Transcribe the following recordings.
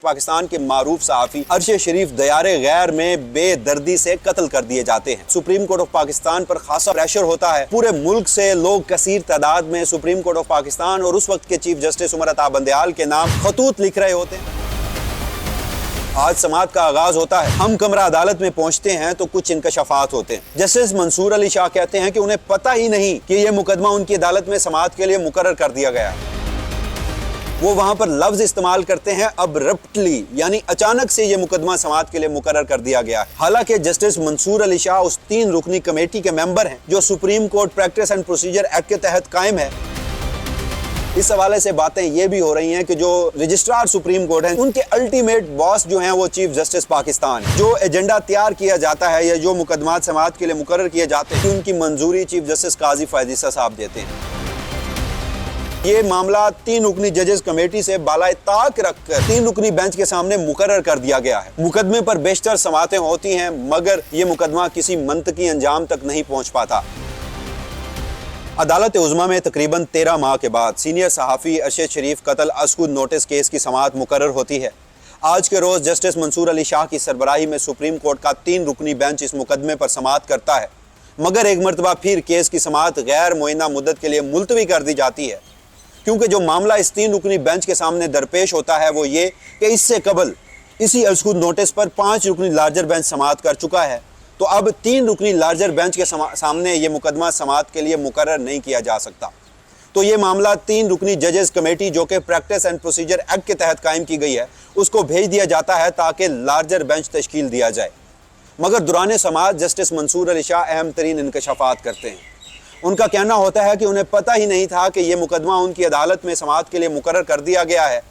पाकिस्तान के मारूफ सहाफ़ी अरशद शरीफ दयारे गैर में बेदर्दी से कत्ल कर दिए जाते हैं। सुप्रीम कोर्ट ऑफ पाकिस्तान पर खासा प्रेशर होता है। पूरे मुल्क से लोग कसीर तादाद में सुप्रीम कोर्ट ऑफ पाकिस्तान और उस वक्त के चीफ जस्टिस उमर अता बंदयाल के नाम खतूत लिख रहे होते हैं। आज समाअत का आगाज होता है। हम कमरा अदालत में पहुंचते हैं तो कुछ इंकशाफात होते हैं। जस्टिस मंसूर अली शाह कहते हैं कि उन्हें पता ही नहीं कि यह मुकदमा उनकी अदालत में समाअत के लिए मुकर्रर कर दिया गया है। वो वहां पर लफ्ज इस्तेमाल करते हैं अब्रप्टली, यानी अचानक से ये मुकदमा समाअत के लिए मुकर्रर कर दिया गया है। हालांकि जस्टिस मंसूर अली शाह उस 3 रुकनी कमेटी के मेंबर हैं जो supreme court practice and procedure act के तहत कायम है। इस हवाले से बातें ये भी हो रही हैं कि जो रजिस्ट्रार सुप्रीम कोर्ट हैं उनके अल्टीमेट बॉस जो हैं वो चीफ जस्टिस पाकिस्तान है। जो एजेंडा तैयार किया जाता है या जो मुकदमात समाअत के लिए मुकर्रर किए जाते हैं उनकी मंजूरी चीफ जस्टिस काजी फैज़ ईसा साहब देते हैं। ये मामला 3 रुकनी जजेस कमेटी से बालाए ताक रखकर 3 रुकनी बेंच के सामने मुकर्रर कर दिया गया है। मुकदमे पर बेशतर समाअतें होती हैं मगर ये मुकदमा किसी मंतकी अंजाम तक नहीं पहुंच पाता। अदालत उज़्मा में तकरीबन 13 माह के बाद सीनियर सहाफ़ी अरशद शरीफ कत्ल अज़खुद नोटिस केस की समाअत मुकर्रर होती है। आज के रोज़ जस्टिस मंसूर अली शाह की सरबराही में सुप्रीम कोर्ट का 3 रुकनी बेंच इस मुकदमे पर समाअत करता है मगर एक मरतबा फिर केस की समाअत गैर मुअय्यना मुद्दत के लिए मुलतवी कर दी जाती है, क्योंकि जो मामला इस 3 रुकनी बेंच के सामने दरपेश होता है वो ये कि इससे कबल इसी अज़खुद नोटिस पर 5 रुकनी लार्जर बेंच समाअत कर चुका है। तो अब 3 रुकनी लार्जर बेंच के सामने ये मुकदमा समाअत के लिए मुकर्रर नहीं किया जा सकता। तो ये मामला 3 रुकनी जजेस कमेटी जो कि प्रैक्टिस एंड प्रोसीजर एक्ट के तहत कायम की गई है उसको भेज दिया जाता है ताकि लार्जर बेंच तश्कील दिया जाए। मगर दौरान समाअत जस्टिस मंसूर अली शाह अहम तरीन इंकशाफात करते हैं। उनका कहना होता है कि उन्हें पता ही नहीं था कि यह मुकदमा उनकी अदालत में समाअत के लिए मुकर्रर कर दिया गया है।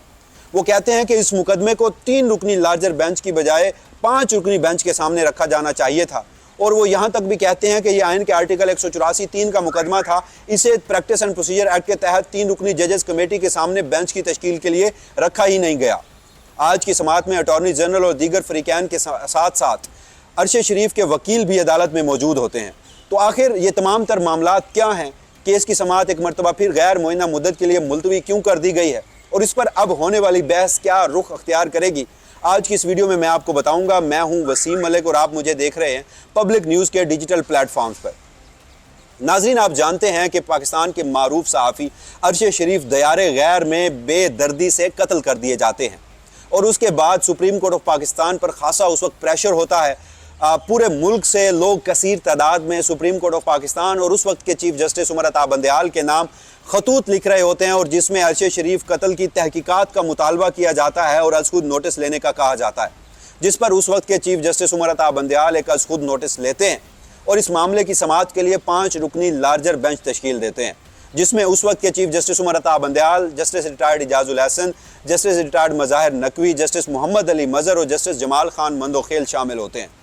वो कहते हैं कि इस मुकदमे को 3 रुकनी लार्जर बेंच की बजाय 5 रुकनी बेंच के सामने रखा जाना चाहिए था। और वो यहाँ तक भी कहते हैं कि यह आइन के आर्टिकल 184(3) का मुकदमा था, इसे प्रैक्टिस एंड प्रोसीजर एक्ट के तहत 3 रुकनी जजेस कमेटी के सामने बेंच की तश्कील के लिए रखा ही नहीं गया। आज की समाअत में अटॉर्नी जनरल और दीगर फरीकैन के साथ साथ अरशद शरीफ के वकील भी अदालत में मौजूद होते हैं। तो आखिर ये तमाम तर मामलात क्या हैं? केस की समाअत एक मरतबा फिर गैर मुअय्यना मुद्दत के लिए मुलतवी क्यों कर दी गई है और इस पर अब होने वाली बहस क्या रुख अख्तियार करेगी? आज की इस वीडियो में मैं आपको बताऊंगा। मैं हूं वसीम मलिक और आप मुझे देख रहे हैं पब्लिक न्यूज़ के डिजिटल प्लेटफॉर्म्स पर। नाज़रीन, आप जानते हैं कि पाकिस्तान के मारूफ सहाफ़ी अरशद शरीफ दयारे गैर में बेदर्दी से कत्ल कर दिए जाते हैं और उसके बाद सुप्रीम कोर्ट ऑफ पाकिस्तान पर खासा उस वक्त प्रेशर होता है। पूरे मुल्क से लोग कसीर तादाद में सुप्रीम कोर्ट ऑफ पाकिस्तान और उस वक्त के चीफ जस्टिस उमर अता बंदयाल के नाम खतूत लिख रहे होते हैं और जिसमें अरशद शरीफ कत्ल की तहकीकात का मुतालबा किया जाता है और अज़खुद नोटिस लेने का कहा जाता है, जिस पर उस वक्त के चीफ जस्टिस उमर अता बंदयाल एक अज़खुद नोटिस लेते हैं और इस मामले की समाअत के लिए 5 रुकनी लार्जर बेंच तश्कील देते हैं, जिसमें उस वक्त के chief justice Umar Ata Bandial, justice retired Ijazul Hasan, justice retired Mazahir Naqvi, justice Mohammad Ali Mazhar और जस्टिस जमाल खान मंदोखेल शामिल होते हैं।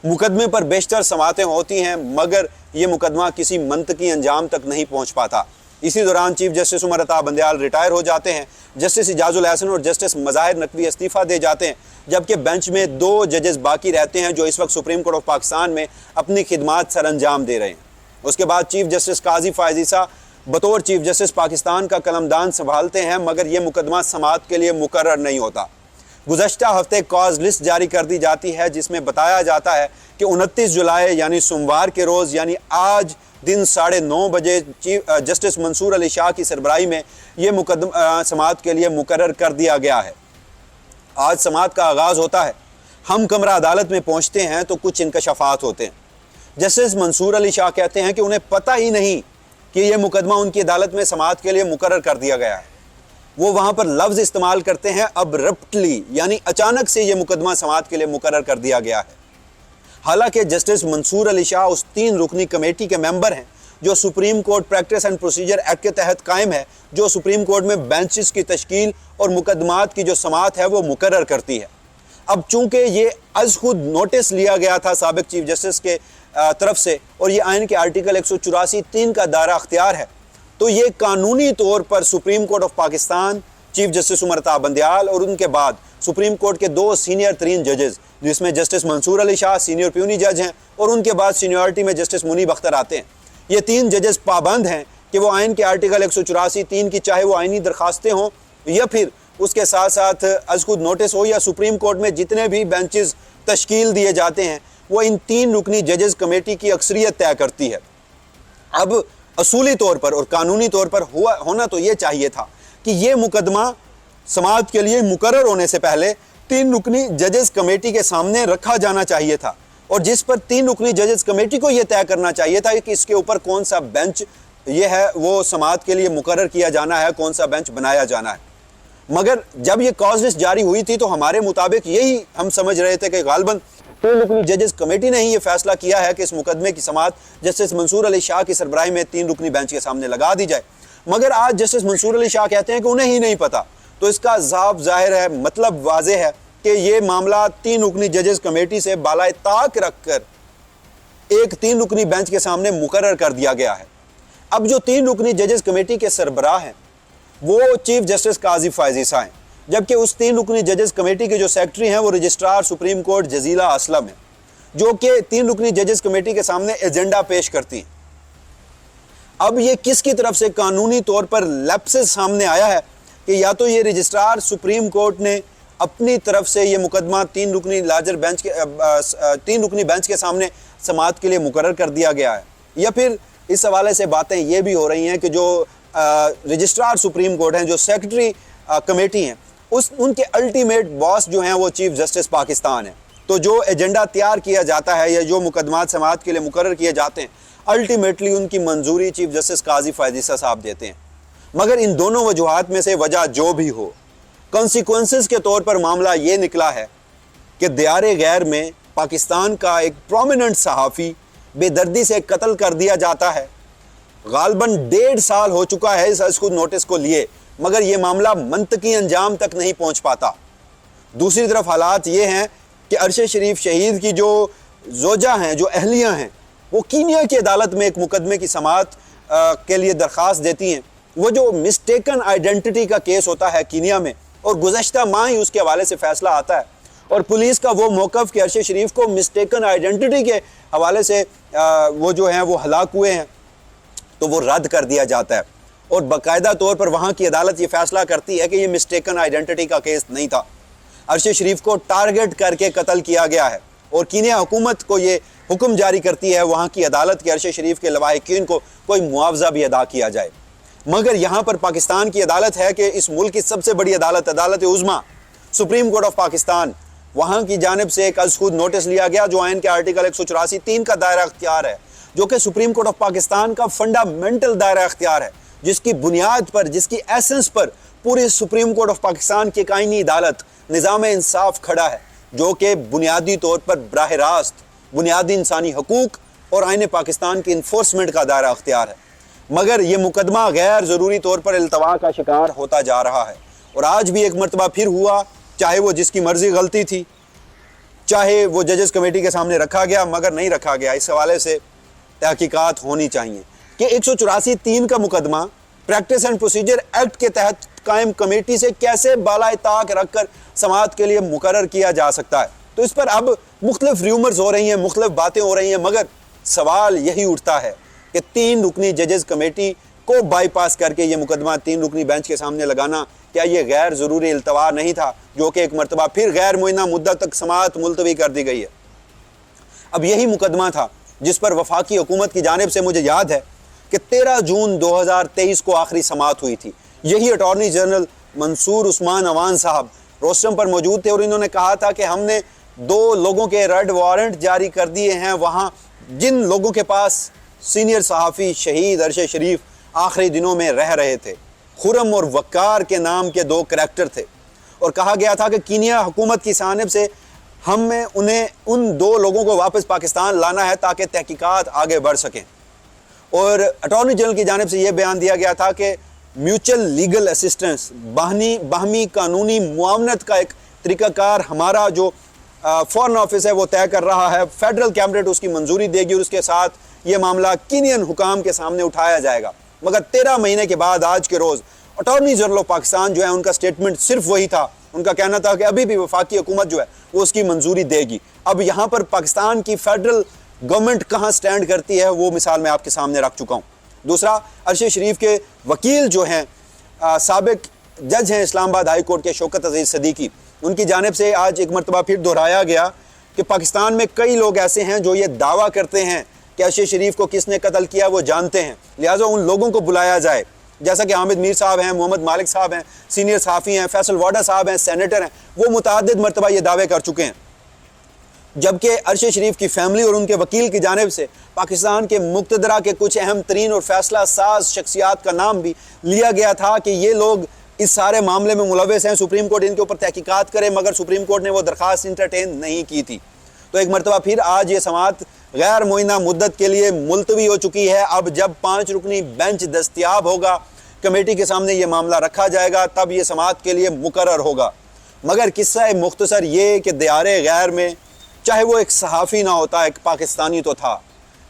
मुकदमे पर बेशतर समाअतें होती हैं मगर ये मुकदमा किसी मंतकी अंजाम तक नहीं पहुंच पाता। इसी दौरान chief justice Umar Ata Bandial retire हो जाते हैं, जस्टिस इजाजुल हसन और जस्टिस मज़ाहिर नकवी इस्तीफ़ा दे जाते हैं, जबकि बेंच में 2 जजेस बाकी रहते हैं जो इस वक्त सुप्रीम कोर्ट ऑफ पाकिस्तान में अपनी खिदमात सर अंजाम दे रहे हैं। उसके बाद चीफ जस्टिस काजी फैज़ ईसा बतौर चीफ जस्टिस पाकिस्तान का कलमदान संभालते हैं मगर ये मुकदमा समाअत के लिए मुकर्रर नहीं होता। गुज़श्ता हफ्ते कॉज लिस्ट जारी कर दी जाती है जिसमें बताया जाता है कि 29 जुलाई यानी सोमवार के रोज़ यानी आज दिन 9:30 बजे जस्टिस मंसूर अली शाह की सरबराही में ये मुकदमा समाअत के लिए मुकर्रर कर दिया गया है। आज समाअत का आगाज़ होता है। हम कमरा अदालत में पहुँचते हैं तो कुछ इंकशाफात होते हैं। जस्टिस मंसूर अली शाह कहते हैं कि उन्हें पता ही नहीं कि यह मुकदमा उनकी अदालत में समाअत के लिए मुकर्रर कर दिया गया है। वो वहाँ पर लफ्ज़ इस्तेमाल करते हैं अब्रप्टली, यानी अचानक से ये मुकदमा समाअत के लिए मुकर्रर कर दिया गया है। हालांकि जस्टिस मंसूर अली शाह उस 3 रुकनी कमेटी के मेंबर हैं जो supreme court practice and procedure act के तहत कायम है, जो सुप्रीम कोर्ट में बेंचेस की तश्कील और मुकदमात की जो समाअत है वो मुकर्रर करती है। अब चूंकि ये अज़खुद नोटिस लिया गया था साबिक चीफ जस्टिस के तरफ से और ये आइन के आर्टिकल 184(3) का दायरा अख्तियार है, तो ये कानूनी तौर पर supreme court of Pakistan, chief justice Umar Ata Bandial और उनके बाद सुप्रीम कोर्ट के 2 सीनियर तरीन जजेस जिसमें justice Mansoor Ali Shah senior puisne जज हैं और उनके बाद सीनियरिटी में जस्टिस मुनीब अख्तर आते हैं। ये 3 जजेस पाबंद हैं कि वो आइन के आर्टिकल 184(3) की चाहे वो आइनी दरखास्तें हों या फिर उसके साथ साथ अज़कुद नोटिस हो या सुप्रीम कोर्ट में जितने भी बेंचेस तश्कील दिए जाते हैं वो इन 3 रुकनी जजेस कमेटी की अक्सरियत तय करती है। अब असूली तौर पर और कानूनी तौर पर होना तो ये चाहिए था कि ये मुकदमा समाअत के लिए मुकर्रर होने से पहले 3 रुकनी जजेस कमेटी के सामने रखा जाना चाहिए था, और जिस पर 3 रुकनी जजेस कमेटी को यह तय करना चाहिए था कि इसके ऊपर कौन सा बेंच ये है वो समाअत के लिए मुकर्रर किया जाना है, कौन सा बेंच बनाया जाना है। मगर जब ये कॉज लिस्ट जारी हुई थी तो हमारे मुताबिक यही हम समझ रहे थे कि गालबन 3 रुकनी जजेस कमेटी ने ही ये फैसला किया है कि इस मुकदमे की समाअत जस्टिस मंसूर अली शाह की सरबराही में 3 रुकनी बेंच के सामने लगा दी जाए। मगर आज जस्टिस मंसूर अली शाह कहते हैं कि उन्हें ही नहीं पता, तो इसका साफ जाहिर है, मतलब वाजे है कि ये मामला 3 रुकनी जजेस कमेटी से बालाए ताक रखकर एक 3 रुकनी बेंच के सामने मुकर्रर कर दिया गया है। अब जो 3 रुकनी जजेस कमेटी के सरबराह हैं वो चीफ जस्टिस काजी फायजी शाह हैं, जबकि उस 3 रुकनी जजेस कमेटी के जो सेक्रेटरी हैं वो registrar supreme court Jazila Aslam है, जो कि 3 रुकनी जजेस कमेटी के सामने एजेंडा पेश करती हैं। अब ये किसकी तरफ से कानूनी तौर पर लैप्सेस सामने आया है कि या तो ये रजिस्ट्रार सुप्रीम कोर्ट ने अपनी तरफ से ये मुकदमा 3 रुकनी बेंच के सामने समाअत के लिए मुकर्रर कर दिया गया है, या फिर इस हवाले से बातें ये भी हो रही हैं कि जो रजिस्ट्रार सुप्रीम कोर्ट हैं, जो सेक्रेटरी कमेटी हैं, उनके अल्टीमेट बॉस जो हैं वो चीफ जस्टिस पाकिस्तान है। तो जो एजेंडा तैयार किया जाता है या जो मुकदमात समाअत के लिए मुकर्रर किए जाते हैं, अल्टीमेटली उनकी मंजूरी चीफ जस्टिस काजी फायजी शाह साहब देते हैं। मगर इन दोनों वजूहात में से वजह जो भी हो, कॉन्सिक्वेंसेस के तौर पर मामला ये निकला है कि दियारे गैर में पाकिस्तान का एक प्रोमिनेंट सहाफ़ी बेदर्दी से कत्ल कर दिया जाता है। गालबन 1.5 साल हो चुका है इस अज़कुद नोटिस को लिए, मगर यह मामला मंतकी अंजाम तक नहीं पहुंच पाता। दूसरी तरफ हालात ये हैं कि अरशद शरीफ शहीद की जो जोजा हैं, जो अहलियाँ हैं, वो कीनिया की अदालत में एक मुकदमे की समाअत के लिए दरख्वास्त देती हैं। वो जो मिस्टेकन आइडेंटिटी का केस होता है कीनिया में, और गुज़श्ता माह ही उसके हवाले से फैसला आता है, और पुलिस का वो मौक़िफ़ कि अरशद शरीफ को मिस्टेकन आइडेंटिटी के हवाले से वो जो हैं वो हलाक हुए हैं, तो वो रद्द कर दिया जाता है, और बाकायदा तौर पर वहाँ की अदालत ये फैसला करती है कि ये मिस्टेकन आइडेंटिटी का केस नहीं था, अरशद शरीफ को टारगेट करके कत्ल किया गया है। और कीनिया हुकूमत को ये हुक्म जारी करती है वहाँ की अदालत कि अरशद शरीफ के लवाहिकीन को कोई मुआवजा भी अदा किया जाए। मगर यहाँ पर पाकिस्तान की अदालत है कि इस मुल्क की सबसे बड़ी अदालत, अदालत उज़्मा, सुप्रीम कोर्ट ऑफ पाकिस्तान, वहाँ की जानिब से एक अज़कुद नोटिस लिया गया जो आइन के आर्टिकल 184(3) का दायरा अख्तियार है, जो कि सुप्रीम कोर्ट ऑफ पाकिस्तान का फंडामेंटल दायरा अख्तियार है, जिसकी बुनियाद पर, जिसकी एसेंस पर पूरी सुप्रीम कोर्ट ऑफ पाकिस्तान की कायनी अदालत निज़ाम इंसाफ खड़ा है, जो कि बुनियादी तौर पर बराह रास्त बुनियादी इंसानी हकूक़ और आइन पाकिस्तान की इन्फोर्समेंट का दायरा अख्तियार है। मगर ये मुकदमा गैर ज़रूरी तौर पर इल्तवा का शिकार होता जा रहा है, और आज भी एक मरतबा फिर हुआ, चाहे वो जिसकी मर्जी गलती थी, चाहे वो जजेस कमेटी के सामने रखा गया मगर नहीं रखा गया। इस हवाले से तहकीकात होनी चाहिए कि 184(3) का मुकदमा प्रैक्टिस एंड प्रोसीजर एक्ट के तहत कायम कमेटी से कैसे बालाए ताक रखकर समाअत के लिए मुकर्रर किया जा सकता है। तो इस पर अब मुख्तलिफ र्यूमर्स हो रही हैं, मुख्तलिफ बातें हो रही हैं, मगर सवाल यही उठता है कि 3 रुकनी जजेस कमेटी को बाईपास करके ये मुकदमा 3 रुकनी बेंच के सामने लगाना, क्या ये गैर ज़रूरी इल्तवा नहीं था, जो कि एक मरतबा फिर गैर मुइना मुद्दत तक समाअत मुलतवी कर दी गई है। अब यही मुकदमा था जिस पर वफाकी हुकूमत की जानिब से मुझे याद है कि 13 जून 2023 को आखिरी समाअत हुई थी। यही अटॉर्नी जनरल मंसूर उस्मान अवान साहब रोस्टम पर मौजूद थे, और इन्होंने कहा था कि हमने 2 लोगों के रेड वारंट जारी कर दिए हैं वहाँ, जिन लोगों के पास सीनियर सहाफ़ी शहीद अरशद शरीफ आखिरी दिनों में रह रहे थे। खुरम और वक्कार के नाम के 2 करैक्टर थे, और कहा गया था कि कीनिया हुकूमत की जानिब से हमें उन्हें उन 2 लोगों को वापस पाकिस्तान लाना है ताकि तहकीकात आगे बढ़ सकें। और अटॉर्नी जनरल की जानिब से यह बयान दिया गया था कि म्यूचुअल लीगल असिस्टेंस, बाहमी कानूनी मुआवनत का एक तरीक़ाकार हमारा जो फॉरेन ऑफिस है वो तय कर रहा है, फेडरल कैबिनेट उसकी मंजूरी देगी, और उसके साथ ये मामला कीनियन हुकाम के सामने उठाया जाएगा। मगर 13 महीने के बाद आज के रोज़ अटॉर्नी जनरल ऑफ पाकिस्तान जो है, उनका स्टेटमेंट सिर्फ वही था, उनका कहना था कि अभी भी वफाकी हुकूमत जो है वो उसकी मंजूरी देगी। अब यहाँ पर पाकिस्तान की फेडरल गवर्नमेंट कहाँ स्टैंड करती है वो मिसाल मैं आपके सामने रख चुका हूँ। दूसरा, अरशद शरीफ के वकील जो हैं, साबिक जज हैं इस्लामाबाद हाई कोर्ट के शौकत अजीज सदीकी, उनकी जानिब से आज एक मरतबा फिर दोहराया गया कि पाकिस्तान में कई लोग ऐसे हैं जो ये दावा करते हैं कि अरशद शरीफ को किसने कत्ल किया वो जानते हैं, लिहाजा उन लोगों को बुलाया जाए। जैसा कि हामिद मीर साहब हैं, मोहम्मद मालिक साहब हैं, सीनियर सहाफ़ी हैं, फैसल वाडा साहब हैं, सेनेटर हैं, वो मुतअद्दिद मरतबा ये दावे कर चुके हैं। जबकि अरशद शरीफ की फैमिली और उनके वकील की जानिब से पाकिस्तान के मुक़्तदरा के कुछ अहम तरीन और फैसला साज शख्सियात का नाम भी लिया गया था कि ये लोग इस सारे मामले में मुलव्वस हैं, सुप्रीम कोर्ट इनके ऊपर तहकीकात करे, मगर सुप्रीम कोर्ट ने वो दरख्वास्त इंटरटेन नहीं की थी। तो एक मरतबा फिर आज ये समाअत गैर मुइना मुद्दत के लिए मुलतवी हो चुकी है। अब जब 5 रुकनी बेंच दस्तयाब होगा, कमेटी के सामने ये मामला रखा जाएगा, तब ये समाअत के लिए मुकर्रर होगा। मगर किस्सा मुख्तसर ये कि दियारे गैर में, चाहे वो एक सहाफ़ी ना होता, एक पाकिस्तानी तो था,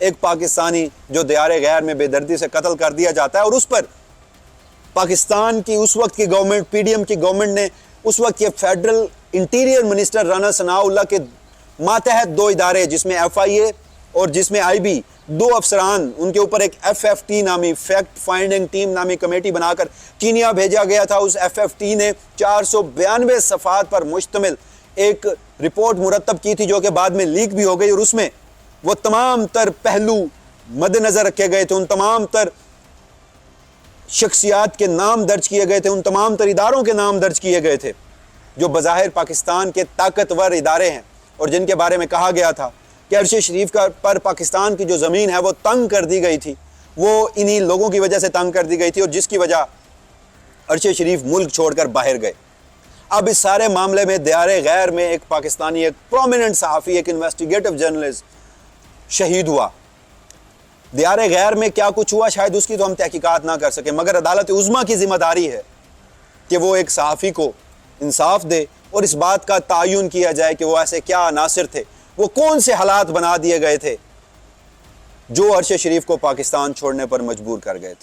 एक पाकिस्तानी जो दियारे गैर में बेदर्दी से कत्ल कर दिया जाता है, और उस पर पाकिस्तान की उस वक्त की गवर्नमेंट, पीडीएम की गवर्नमेंट ने उस वक्त के federal interior minister Rana Sanaullah के मातहत 2 इदारे, जिसमें FIA और जिसमें IB, 2 अफसरान, उनके ऊपर एक FFT नामी फैक्ट फाइंडिंग टीम नामी कमेटी बनाकर कीनिया भेजा गया था। उस FFT ने 492 सफ़ात पर मुश्तमिल एक रिपोर्ट मुरतब की थी, जो कि बाद में लीक भी हो गई, और उसमें वो तमाम तर पहलू मद्देनज़र रखे गए थे, उन तमाम तर शख्सियात के नाम दर्ज किए गए थे, उन तमाम तर इदारों के नाम दर्ज किए गए थे जो बज़ाहिर पाकिस्तान के ताकतवर इदारे हैं, और जिनके बारे में कहा गया था कि अरशद शरीफ का पर पाकिस्तान की जो ज़मीन है वो तंग कर दी गई थी, वो इन्हीं लोगों की वजह से तंग कर दी गई थी, और जिसकी वजह अरशद शरीफ मुल्क छोड़कर बाहर गए। अब इस सारे मामले में दियारे गैर में एक पाकिस्तानी, एक प्रोमिनेंट सहाफ़ी, एक इन्वेस्टिगेटिव जर्नलिस्ट शहीद हुआ। दियारे गैर में क्या कुछ हुआ शायद उसकी तो हम तहकीकात ना कर सकें, मगर अदालत उज़्मा की जिम्मेदारी है कि वो एक सहाफ़ी को इंसाफ दे और इस बात का तयन किया जाए कि वो ऐसे क्या अनासिर थे, वो कौन से हालात बना दिए गए थे जो अरशद शरीफ को पाकिस्तान छोड़ने पर मजबूर कर गए थे।